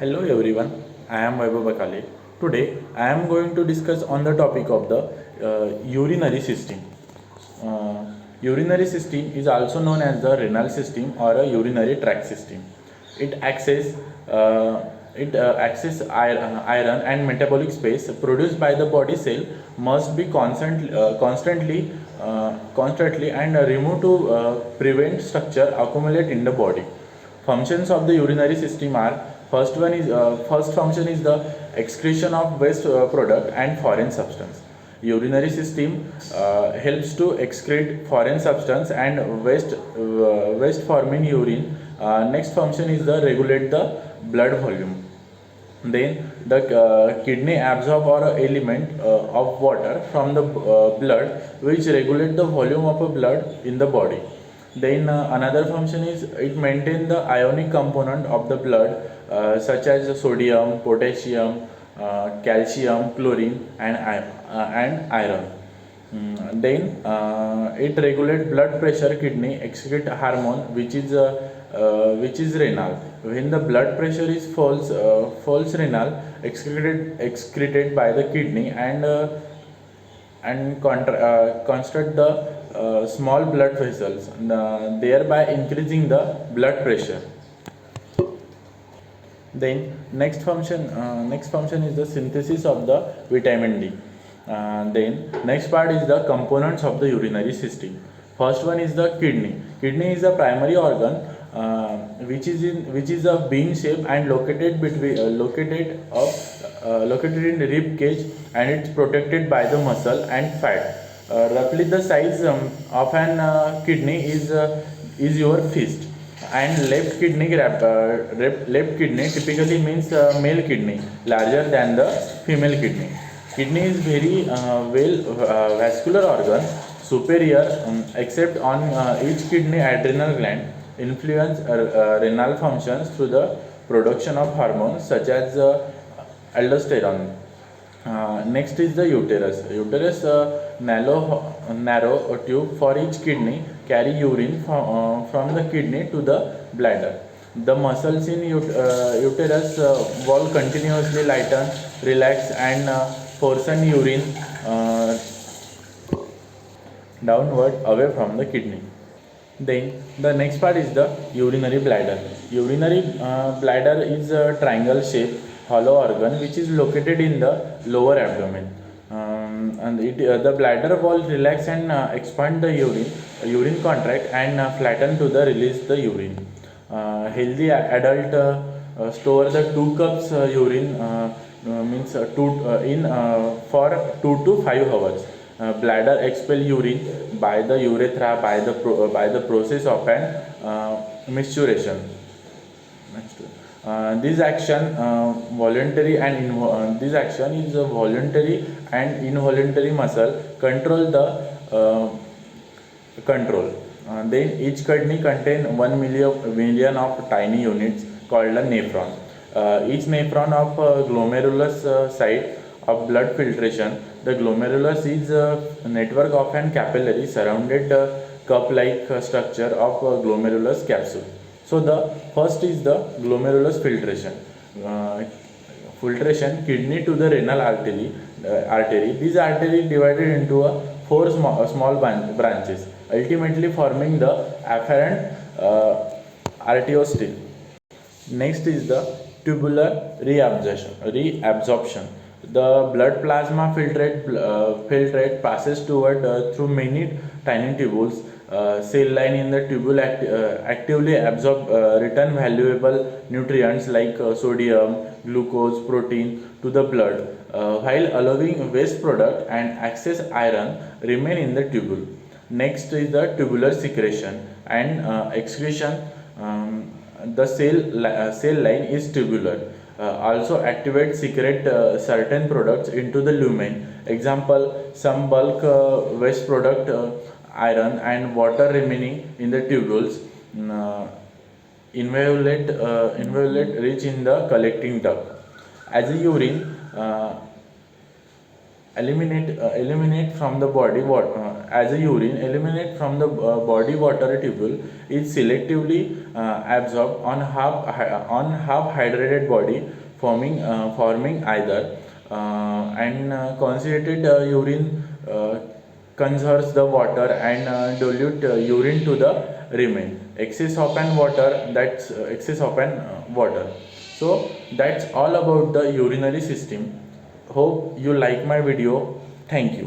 Hello everyone, I am Vaibhav Bakale. Today I am going to discuss on the topic of the urinary system. Uh, Urinary system is also known as the renal system or a urinary tract system. It access iron and metabolic space produced by the body cell must be constantly and removed to prevent structure accumulate in the body. Functions of the urinary system are first function is the excretion of waste product and foreign substance. Urinary system helps to excrete foreign substance and waste forming urine. Next function is the regulate the blood volume. Then the kidney absorb or element of water from the blood which regulate the volume of a blood in the body. Then another function is it maintain the ionic component of the blood such as sodium, potassium, calcium, chlorine and iron. Then it regulate blood pressure. Kidney excrete hormone which is renal. When the blood pressure is false renal excreted by the kidney and construct the small blood vessels, thereby increasing the blood pressure. Then next function is the synthesis of the vitamin D. Then next part is the components of the urinary system. First one is the kidney. Kidney is a primary organ which is a bean shape and located in the rib cage, and it's protected by the muscle and fat. Roughly the size of an kidney is your fist, and left kidney typically means male kidney larger than the female kidney. Kidney is very vascular organ, superior except on each kidney adrenal gland influence renal functions through the production of hormones such as aldosterone. Next is the uterus. Uterus narrow tube for each kidney carry urine from the kidney to the bladder. The muscles in uterus wall continuously lighten, relax, and portion urine uh, downward away from the kidney. Then the next part is the urinary bladder. Urinary bladder is a triangle shaped hollow organ which is located in the lower abdomen. The bladder wall relax and expand the urine contract and flatten to the release the urine. Healthy adult store the 2 cups urine means for 2 to 5 hours. Bladder expel urine by the urethra by the process of an micturition. Next, this action is a voluntary and involuntary muscle control the control. Then each kidney contain 1 million of tiny units called a nephron. Each nephron of glomerulus site of blood filtration. The glomerulus is a network of an capillary surrounded cup-like structure of glomerulus capsule. So the first is the glomerulus filtration. Filtration kidney to the renal artery. This artery divided into four small branches, ultimately forming the afferent arteriosity. Next is the tubular reabsorption. The blood plasma filtrate passes toward through many tiny tubules. Cell line in the tubule actively absorb return valuable nutrients like sodium, glucose, protein to the blood, while allowing waste product and excess iron remain in the tubule. Next is the tubular secretion and excretion. The cell line is tubular. Also activate secrete certain products into the lumen. Example, some bulk waste product, iron and water remaining in the tubules, uh, involute reach in the collecting duct. As a urine eliminate from the body as a urine eliminate from the body water tubule is selectively absorbed on half hydrated body, forming either and concentrated urine conserves the water and dilute urine to the remain excess open water. That's excess open water. So that's all about the urinary system. Hope you like my video. Thank you.